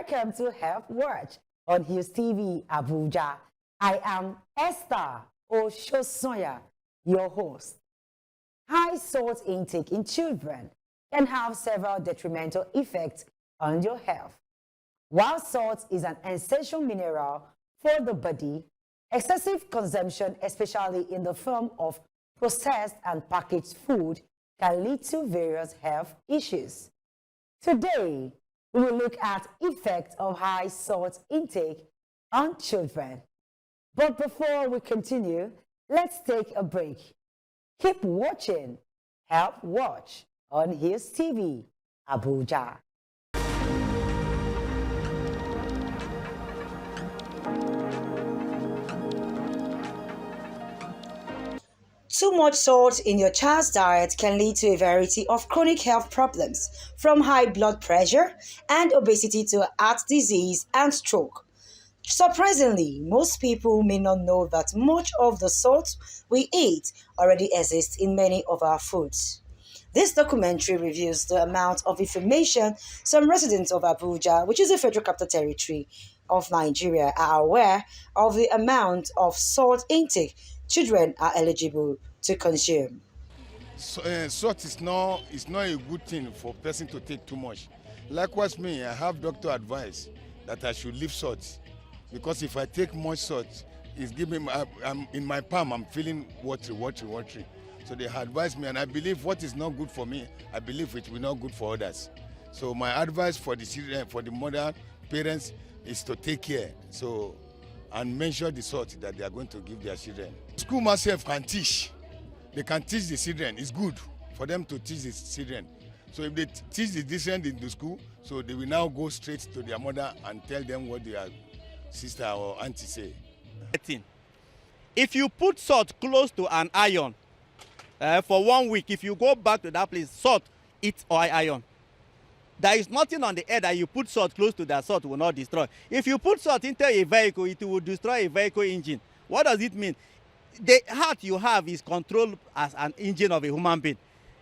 Welcome to Health Watch on Hughes TV Abuja. I am Esther Oshosoya, your host. High salt intake in children can have several detrimental effects on your health. While salt is an essential mineral for the body, excessive consumption, especially in the form of processed and packaged food, can lead to various health issues. Today, we will look at effects of high salt intake on children. But before we continue, let's take a break. Keep watching Health Watch on Hughes TV, Abuja. Too much salt in your child's diet can lead to a variety of chronic health problems, from high blood pressure and obesity to heart disease and stroke. Surprisingly, most people may not know that much of the salt we eat already exists in many of our foods. This documentary reviews the amount of information some residents of Abuja, which is a federal capital territory of Nigeria, are aware of the amount of salt intake children are eligible to consume. Salt is not a good thing for person to take too much. Likewise me, I have doctor advice that I should leave salt, because if I take much salt, it's giving I'm in my palm, I'm feeling watery. So they advise me, and I believe what is not good for me, I believe it will not good for others. So my advice for the children, for the mother, parents, is to take care. So and measure the salt that they are going to give their children. School myself can teach. They can teach the children. It's good for them to teach the children. So if they teach the children in the school, so they will now go straight to their mother and tell them what their sister or auntie say. If you put salt close to an iron for 1 week, if you go back to that place, salt eats iron. There is nothing on the air that you put salt close to that salt will not destroy. If you put salt into a vehicle, it will destroy a vehicle engine. What does it mean? The heart you have is controlled as an engine of a human being.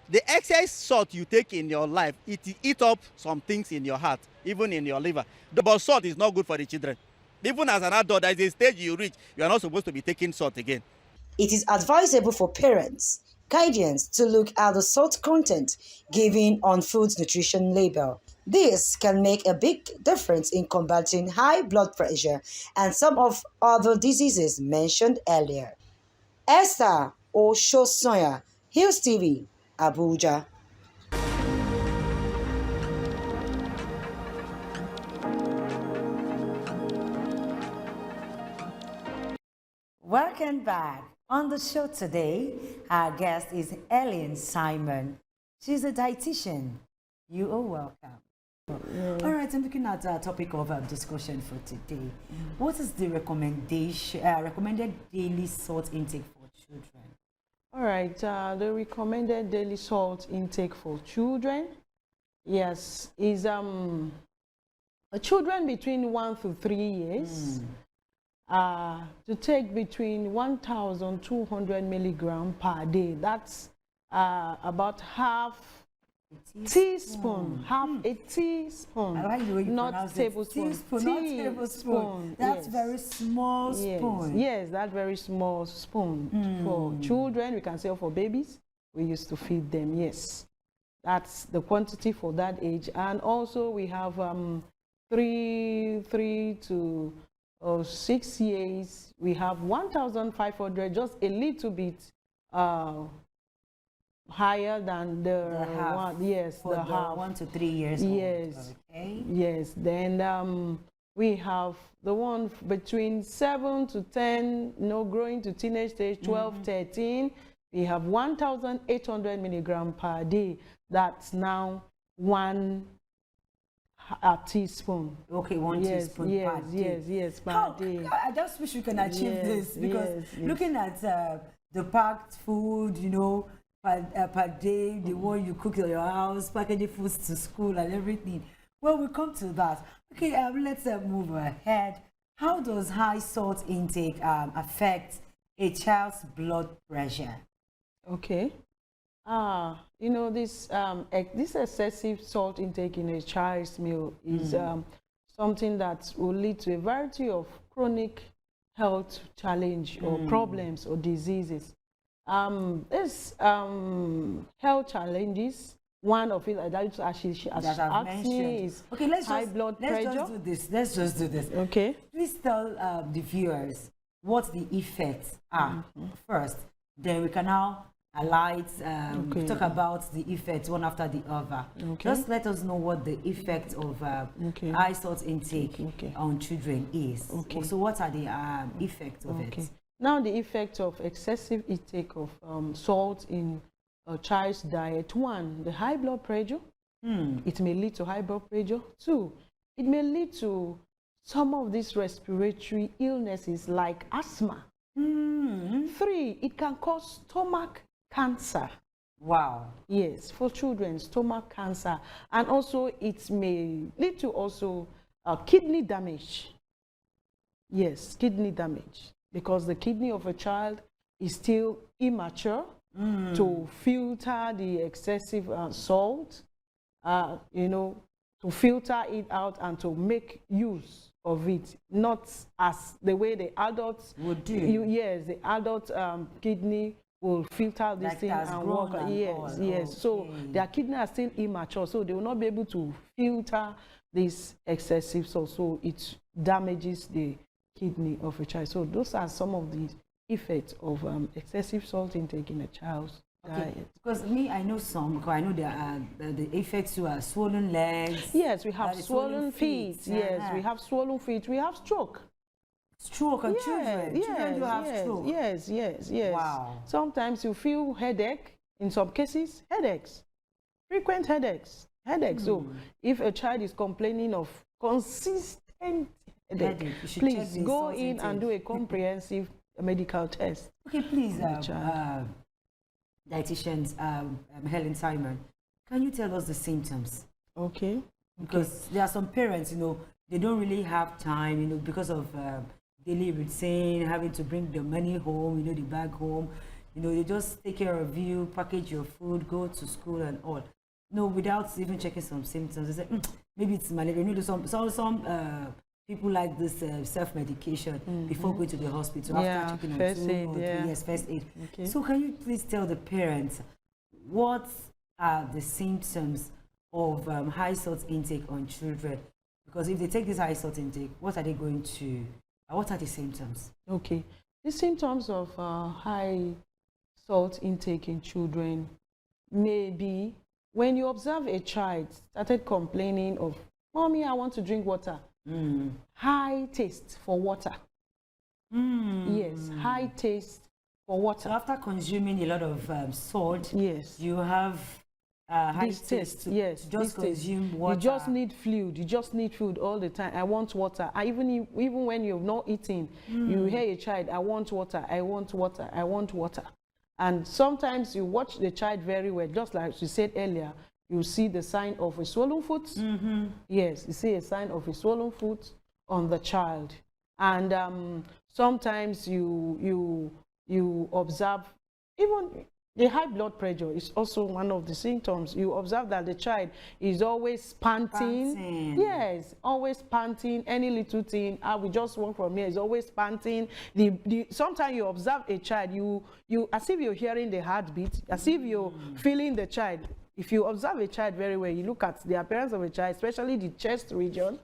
The excess salt you take in your life, it eats up some things in your heart, even in your liver. But salt is not good for the children. Even as an adult, there is a stage you reach, you are not supposed to be taking salt again. It is advisable for parents, guardians to look at the salt content given on food's nutrition label. This can make a big difference in combating high blood pressure and some of other diseases mentioned earlier. Esther Oshosoya, Hughes TV, Abuja. Welcome back. On the show today, our guest is Ellen Simon. She's a dietitian. You are welcome. All right, I'm looking at our topic of discussion for today. What is the recommended daily salt intake for children? All right, the recommended daily salt intake for children, yes, is children between 1 to 3 years. To take between 1,200 milligrams per day. That's about half teaspoon, half a teaspoon. I like the way you not tablespoon. Teaspoon, not tablespoon. That's yes. very small spoon. Yes, that very small spoon. For children, we can say for babies, we used to feed them, yes. That's the quantity for that age. And also we have 3 to 6 years, we have 1,500, just a little bit higher than the half. One, yes, for the half. 1 to 3 years yes, old. Okay. Yes. Then we have the one between 7 to 10, growing to teenage stage, 12, 13. We have 1,800 milligrams per day. That's now a teaspoon. Okay, one teaspoon per day. Yes, per day. I just wish we can achieve this, because looking at the packed food, per day, the one you cook in your house, packaging foods to school and everything. Well, we'll come to that. Okay, let's move ahead. How does high salt intake affect a child's blood pressure? Okay. This excessive salt intake in a child's meal is something that will lead to a variety of chronic health challenge or problems or diseases. This health challenges, one of it, as she asked me, is high blood pressure. Let's just do this. Okay. Please tell the viewers what the effects are first. Then we can now talk about the effects one after the other. Okay. Just let us know what the effect of high salt intake on children is. Okay. So what are the effects of it? Now the effect of excessive intake of salt in a child's diet. One, the high blood pressure. It may lead to high blood pressure. Two, it may lead to some of these respiratory illnesses like asthma. Three, it can cause stomach cancer. Wow. Yes, for children, stomach cancer. And also it may lead to also kidney damage. Yes, kidney damage. Because the kidney of a child is still immature to filter the excessive salt, to filter it out and to make use of it, not as the way the adults would do. Yes, the adult kidney will filter this thing and work. Yes. So their kidney are still immature, so they will not be able to filter this excessive salt. So it damages the kidney of a child. So those are some of the effects of excessive salt intake in a child's diet. Because I know some, because I know there are the effects to swollen legs. Yes, we have swollen feet. Yes, we have swollen feet. We have stroke. Stroke on children. Children do have stroke. Yes. Wow. Sometimes you feel headache. In some cases, headaches. Frequent headaches. So if a child is complaining of consistent headache, please go in and do a comprehensive medical test. Okay, please, dietitians, Helen Simon, can you tell us the symptoms? Okay. Because there are some parents, they don't really have time, because of daily routine, having to bring the money home, the bag home, they just take care of you, package your food, go to school and all. Without even checking some symptoms, they say, maybe it's malaria. Some people like this self-medication before going to the hospital, after checking on first aid. Yes, first aid. Okay. So can you please tell the parents what are the symptoms of high salt intake on children? Because if they take this high salt intake, what are the symptoms? Okay. The symptoms of high salt intake in children may be when you observe a child started complaining of, "Mommy, I want to drink water." High taste for water. Yes, high taste for water. So after consuming a lot of salt, yes, you have high taste. Yes, just consume water. You just need fluid. You just need food all the time. I want water. Even when you've not eaten, you hear a child, "I want water. I want water. I want water." And sometimes you watch the child very well, just like you said earlier. You see the sign of a swollen foot. Yes, you see a sign of a swollen foot on the child. And sometimes you observe, even the high blood pressure is also one of the symptoms. You observe that the child is always panting. Yes, always panting. Any little thing, we just walk from here, is always panting. Sometimes you observe a child, you as if you're hearing the heartbeat, as if you're feeling the child. If you observe a child very well, you look at the appearance of a child, especially the chest region,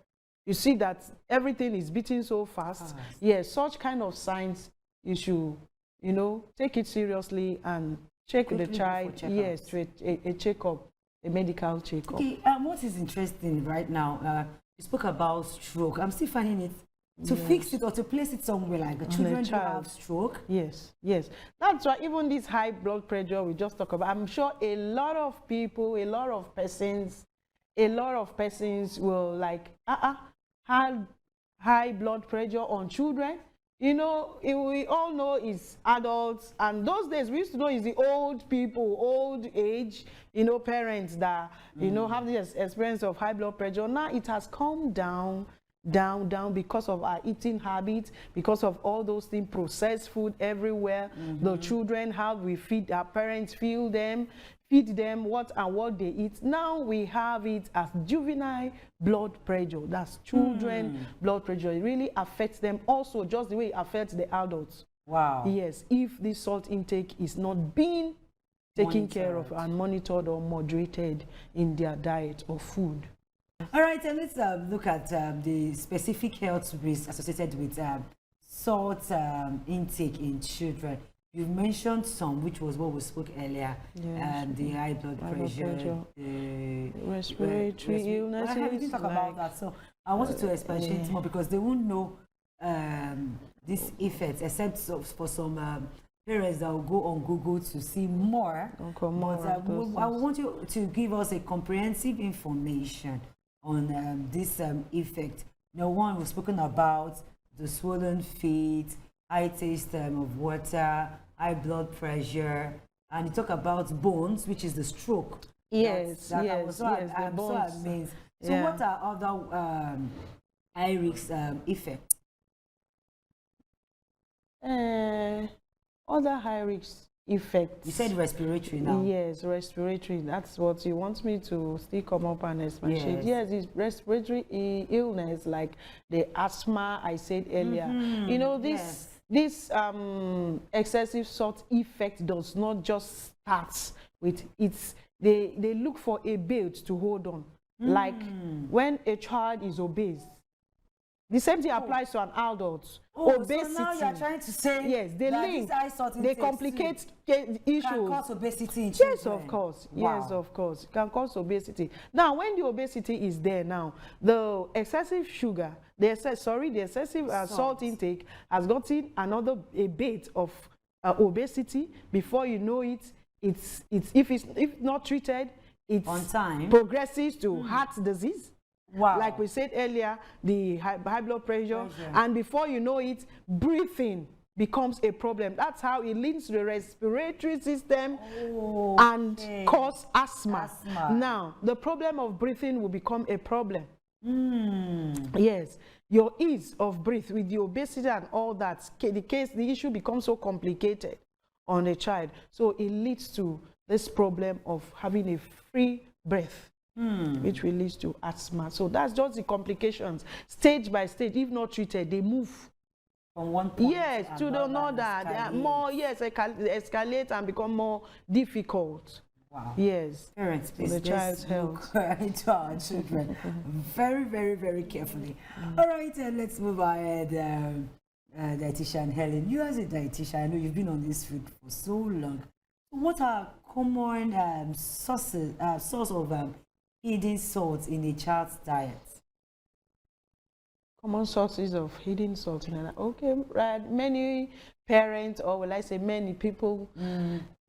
you see that everything is beating so fast. Yes, such kind of signs, you should, take it seriously and check the child. Yes, to a checkup, a medical checkup. Okay, what is interesting right now, you spoke about stroke. I'm still finding it to fix it or to place it somewhere, like the children who have stroke. Yes. That's why even this high blood pressure we just talked about, I'm sure a lot of people, a lot of persons will like, have high blood pressure on children. We all know it's adults, and those days we used to know it's the old people, old age, parents that, have this experience of high blood pressure. Now it has come down because of our eating habits, because of all those things, processed food everywhere. The children, how we feed, our parents feed feed them what they eat. Now we have it as juvenile blood pressure. That's children blood pressure. It really affects them also just the way it affects the adults. Wow. Yes, if this salt intake is not being taken care of and monitored or moderated in their diet or food. All right, and let's look at the specific health risks associated with salt intake in children. You've mentioned some, which was what we spoke earlier, Yes. The high blood pressure, the respiratory illnesses. I didn't talk about that, so I wanted to expatiate more because they won't know these effects, except for some parents that will go on Google to see more. But I want you to give us a comprehensive information on this effect. Now, one, we've spoken about the swollen feet, high taste of water, high blood pressure, and you talk about bones, which is the stroke. Yes, I'm yes, so amazed. So what are other high risk effects? Other high risk effects. You said respiratory now. Yes, respiratory. That's what you want me to still come up and expatiate. Yes, it's respiratory illness like the asthma I said earlier. You know, this excessive salt effect does not just start with they look for a bait to hold on. Like when a child is obese, the same thing applies to an adult. Obesity. So now you're trying to say yes, they link, they complicate issues. Can cause obesity in children. Yes, of course. Wow. Yes, of course. It can cause obesity. Now, when the obesity is there now, the excessive sugar, the excessive salt intake has gotten a bit of obesity. Before you know it, if not treated, it's on time progresses to heart disease. Wow. Like we said earlier, the high blood pressure, and before you know it, breathing becomes a problem. That's how it links to the respiratory system and cause asthma. Now, the problem of breathing will become a problem. Yes, your ease of breath with the obesity and all that, the issue becomes so complicated on a child. So it leads to this problem of having a free breath. Which will lead to asthma. So that's just the complications. Stage by stage, if not treated, they move from one point to the other. They are more, escalate and become more difficult. Wow. Yes. Parents, please, the child's health. Look into our children very, very, very carefully. All right, let's move ahead. Dietitian Helen, you as a dietitian, I know you've been on this field for so long. What are common source of hidden salt in a child's diet? Common sources of hidden salt in a diet. Okay, right. Many parents, or will I say many people,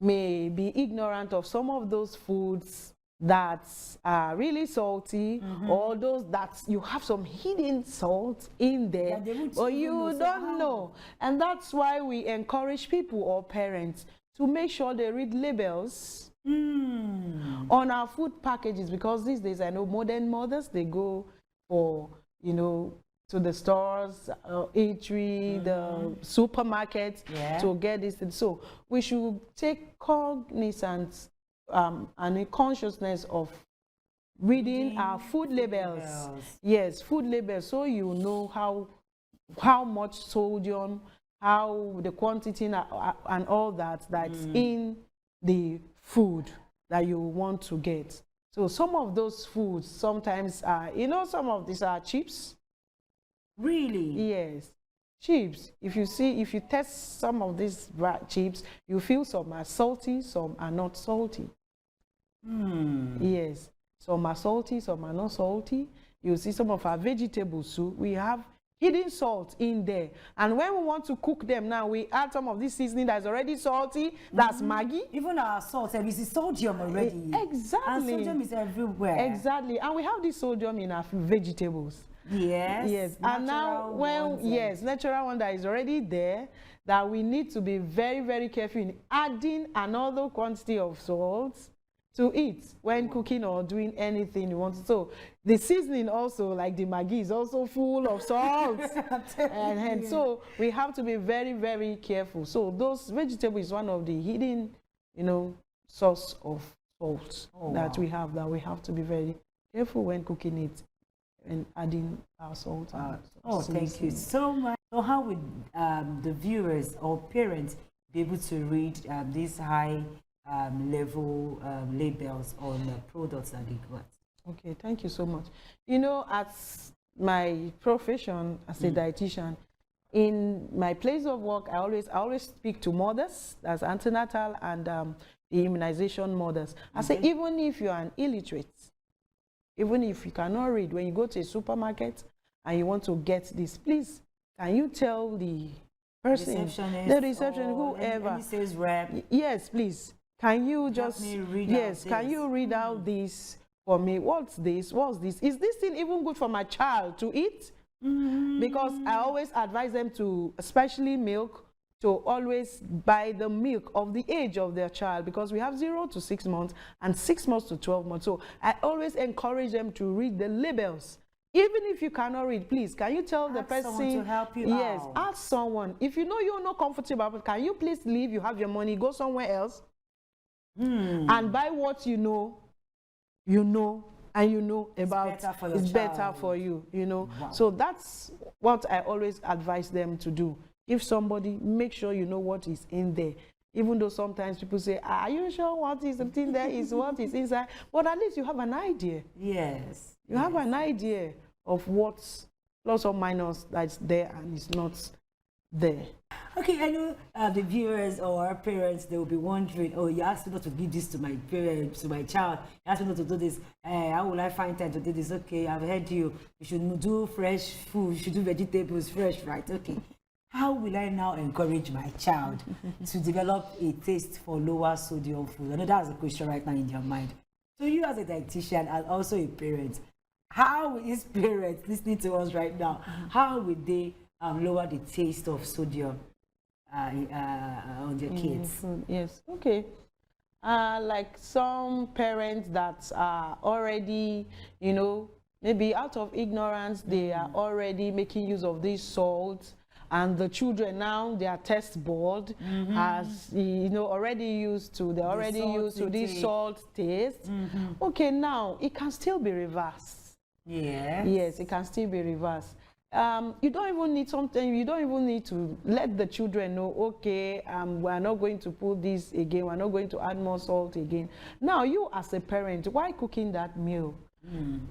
may be ignorant of some of those foods that are really salty, or those that you have some hidden salt in there, or you don't know. And that's why we encourage people or parents to make sure they read labels on our food packages, because these days I know modern mothers, they go for, to the stores, eatery, the supermarket to get this. So we should take cognizance and a consciousness of reading our food labels. Yes, food labels, so you know how much sodium, how the quantity and all that's in the food that you want to get. So some of those foods sometimes are, some of these are chips. Really? Yes, chips. If you test some of these chips, you feel some are salty, some are not salty. Yes, some are salty, some are not salty. You see some of our vegetables too, we have hidden salt in there, and when we want to cook them now, we add some of this seasoning that's already salty. That's Maggi. Even our salt, there is sodium already. Exactly. And sodium is everywhere. Exactly, and we have this sodium in our vegetables. Yes. And now natural one that is already there, that we need to be very, very careful in adding another quantity of salt to it when cooking or doing anything you want to. So the seasoning also, like the Maggi, is also full of salt. and so we have to be very, very careful. So those vegetables is one of the hidden, source of salt Oh, that wow. we have to be very careful when cooking it and adding our salt. And Oh, thank you seasoning. so much. So how would the viewers or parents be able to read these high level labels on the products that they got? Okay, thank you so much. You know, as my profession as a dietitian, in my place of work, I always speak to mothers, as antenatal and the immunization mothers. I say, even if you are an illiterate, even if you cannot read, when you go to a supermarket and you want to get this, please, can you tell the person, Receptionist the reception, or whoever, any sales rep, yes, please, can you just, me read out yes, can this. you read out this for me? What's this? What's this? Is this thing even good for my child to eat? Because I always advise them to, especially milk, to always buy the milk of the age of their child, because we have 0 to 6 months and 6 months to 12 months. So I always encourage them to read the labels. Even if you cannot read, please, can you tell the Ask person? someone to help you yes, out. ask someone. If you know you're not comfortable, but can you please leave? You have your money, go somewhere else and buy what you know, and you know about better for your it's better child. for you, you know. Wow. So that's what I always advise them to do. If somebody, make sure you know what is in there. Even though sometimes people say, are you sure what is in there is what is inside? But at least you have an idea. yes. You have an idea of what's plus or minus that's there and is not there. Okay, I know the viewers or our parents, they will be wondering, oh, you asked me not to give this to my parents, to my child. You asked me not to do this. How will I find time to do this? Okay, I've heard you. You should do fresh food. You should do vegetables fresh, right? Okay. How will I now encourage my child to develop a taste for lower sodium food? I know that's the question right now in your mind. So you as a dietitian and also a parent, how will these parents listening to us right now, how will they lower the taste of sodium on their kids? Food, yes, okay. Like some parents that are already, you know, maybe out of ignorance, they are already making use of these salts, and the children now, their test board has, you know, already used to, they're already salt used to this intake. salt taste. Okay, now it can still be reversed. Yes. Yes, it can still be reversed. You don't even need something, you don't even need to let the children know, okay, we're not going to put this again, we're not going to add more salt again. Now, you as a parent, why cooking that meal?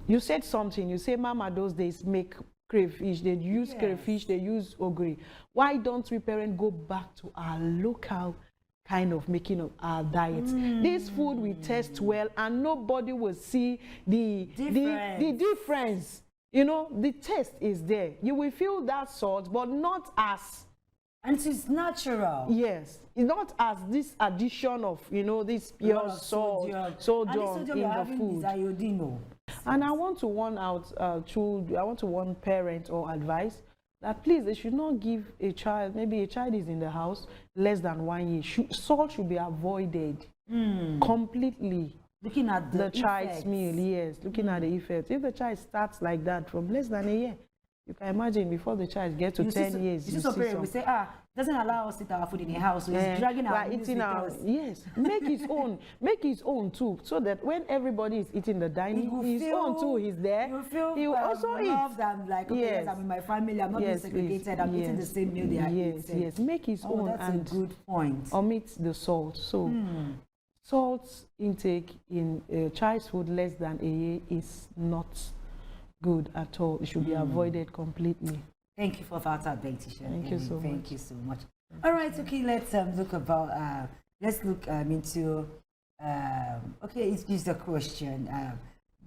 You said something, you say, Mama, those days make crayfish, they use crayfish, they use ogiri. Why don't we parents go back to our local kind of making of our diet? This food will taste well and nobody will see the difference. You know, the taste is there. You will feel that salt, but not as, And it's natural. yes, it's not as this addition of, you know, this pure salt, sodium in the food. Is iodine, no? And I want to warn out children, I want to warn parents or advise that please, they should not give a child, maybe a child is in the house less than 1 year. Salt should be avoided completely. Looking at The child's effects. meal, yes, looking at the effects. If the child starts like that from less than a year, you can imagine before the child gets to You 10 see, years. You see some parents will say, doesn't allow us to eat our food in the house, so it's dragging our meals eating with our, us. yes, make his own too, so that when everybody is eating the dining, his own too, he's there. You feel he will also eat. loved and like, okay, yes, I'm in my family, I'm not being segregated, I'm eating the same meal they are eating. Yes, make his own that's and a good point. omit the salt. So, salt intake in a child's food less than a year is not good at all. It should be avoided completely. Thank you for that dietitian. Thank you so Thank much. you so much. All right, okay, let's look about into okay, it's just a question.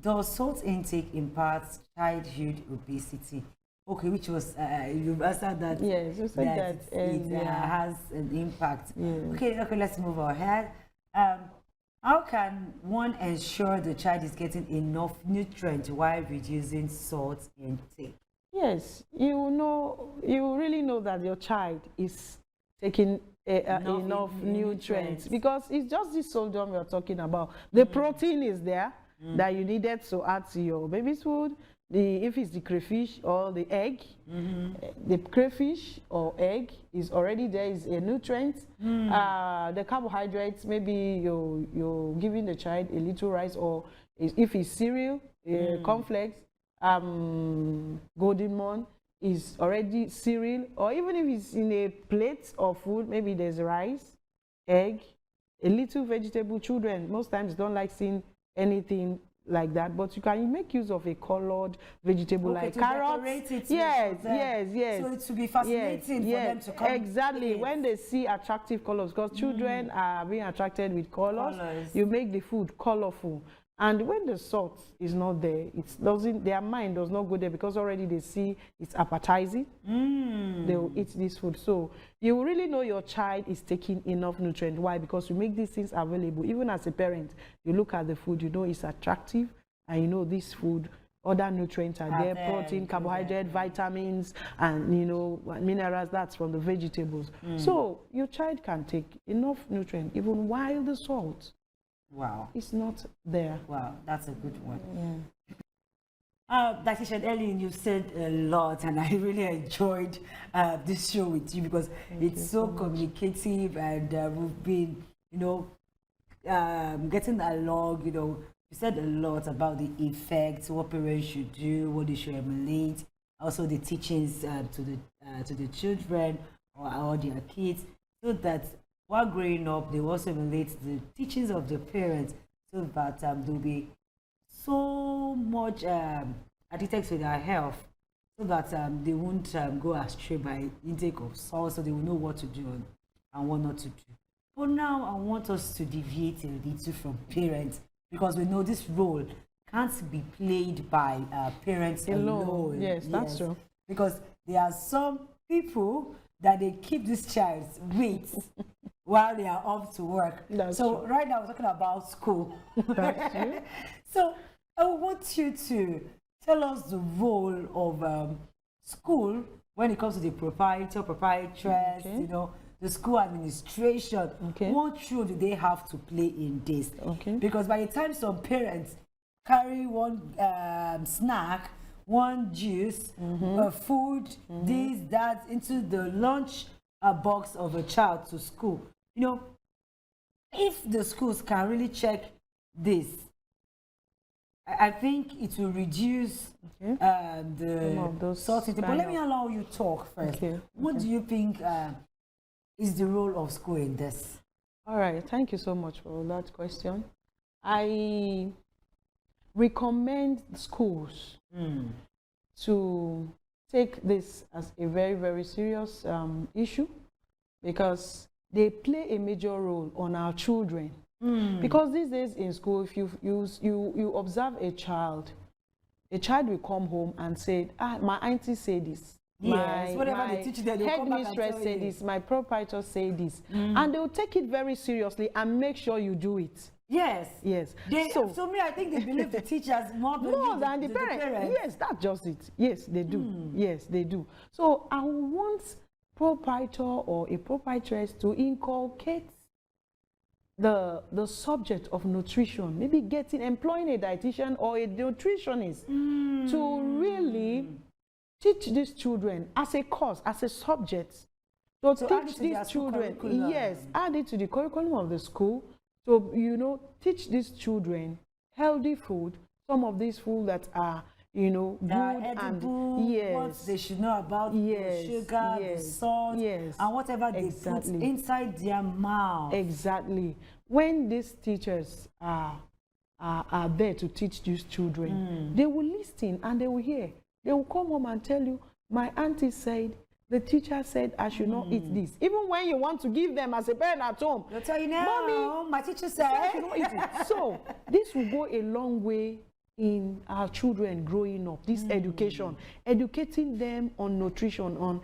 Does salt intake impact childhood obesity? Okay, which was you answered that. Yes, you said that, it has an impact. Yeah. Okay, let's move ahead. How can one ensure the child is getting enough nutrients while reducing salt intake? Yes, you really know that your child is taking enough nutrients, because it's just this sodium you're talking about. The protein is there that you needed to add to your baby's food. if it's the crayfish or the egg, the crayfish or egg is already there, is a nutrient. The carbohydrates, maybe you're giving the child a little rice, or if it's cereal, cornflakes, golden morn is already cereal, or even if it's in a plate of food, maybe there's rice, egg, a little vegetable. Children most times don't like seeing anything like that, but you can make use of a colored vegetable, like carrots. Yes. So it should be fascinating for them to come. Exactly. When they see attractive colors, because children are being attracted with colors, you make the food colorful. And when the salt is not there, their mind does not go there, because already they see it's appetizing. They will eat this food. So you will really know your child is taking enough nutrient. Why? Because you make these things available. Even as a parent, you look at the food, you know it's attractive, and you know this food, other nutrients are there, protein, carbohydrate, vitamins, and minerals. That's from the vegetables. So your child can take enough nutrient even while the salt it's not there. Wow, that's a good one. Like I said earlier, you said a lot, and I really enjoyed this show with you, because it's so communicative, and we've been, getting along. You said a lot about the effects, what parents should do, what they should emulate, also the teachings to the children or their kids, so that while growing up, they also emulate the teachings of the parents, so that they'll be so much addicted to their health, so that they won't go astray by intake of salt, so they will know what to do and what not to do. But now I want us to deviate a little from parents, because we know this role can't be played by parents alone. Yes, that's true. Because there are some people that they keep this child's weight while they are off to work. That's so true. Right now we're talking about school. That's true. So I want you to tell us the role of school when it comes to the proprietress, the school administration. What role do they have to play in this? Because by the time some parents carry one snack, one juice, food, this, that, into the lunch box of a child to school, if the schools can really check this, I think it will reduce the salt intake. But let me allow you talk first. What do you think is the role of school in this? All right, thank you so much for that question. I recommend schools to take this as a very, very serious issue, because they play a major role on our children. Because these days in school, if you observe a child will come home and say, my auntie said this. Yes, whatever they teach them, they'll come back and headmistress tell said you. this, my proprietor said this. And they'll take it very seriously and make sure you do it. Yes. So me, I think they believe the teachers more than the parents. Yes, that's just it. Yes, they do. Yes, they do. So I want proprietor or a proprietress to inculcate the subject of nutrition, maybe employing a dietitian or a nutritionist to really teach these children as a course, as a subject. So teach these children, add it to the curriculum of the school. So, teach these children healthy food, some of these food that are, good edible, and what they should know about the sugar, the salt, and whatever they put inside their mouth. Exactly. When these teachers are there to teach these children, they will listen and they will hear. They will come home and tell you, my auntie said, the teacher said I should not eat this. Even when you want to give them as a parent at home, they'll tell you, no, Mommy, my teacher said I should not eat it. So this will go a long way in our children growing up, this education, educating them on nutrition, on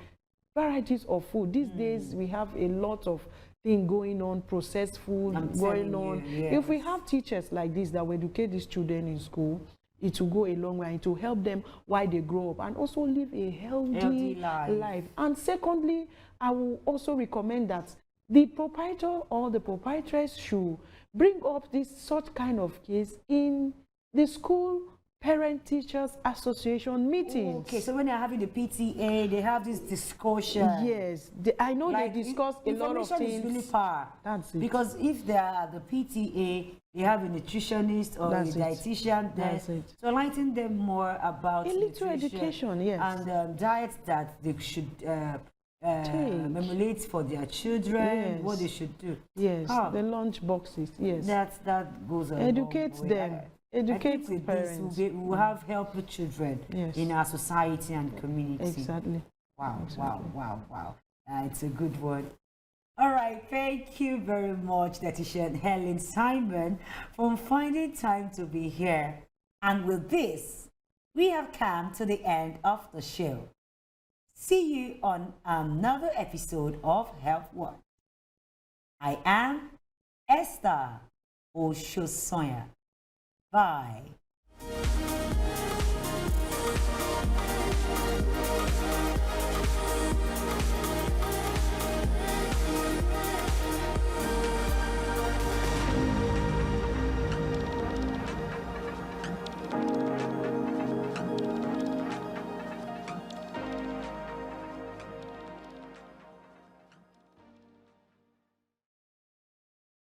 varieties of food. These days we have a lot of things going on, processed food going on. If we have teachers like this that will educate these children in school, it will go a long way. It will help them while they grow up and also live a healthy life. And secondly, I will also recommend that the proprietor or the proprietress should bring up this such kind of case in the school Parent Teachers Association meetings. Okay, so when they're having the PTA, they have this discussion. Yes, I know Like, they discuss a lot of information things. is really power. That's it. Because if they are the PTA, they have a nutritionist or That's a it. dietitian there. That's it. So enlighten them more about A little nutrition education, yes. and diets that they should emulate for their children, what they should do. Yes, Ah. the lunch boxes, yes. That goes a long Educate way. them. Educate I think with this parents. we will have healthy children Yes. in our society and community. Exactly. Wow, Exactly. wow. It's a good one. All right, thank you very much, dietitian Helen Simon, for finding time to be here. And with this, we have come to the end of the show. See you on another episode of Health One. I am Esther Oshosonya. Bye.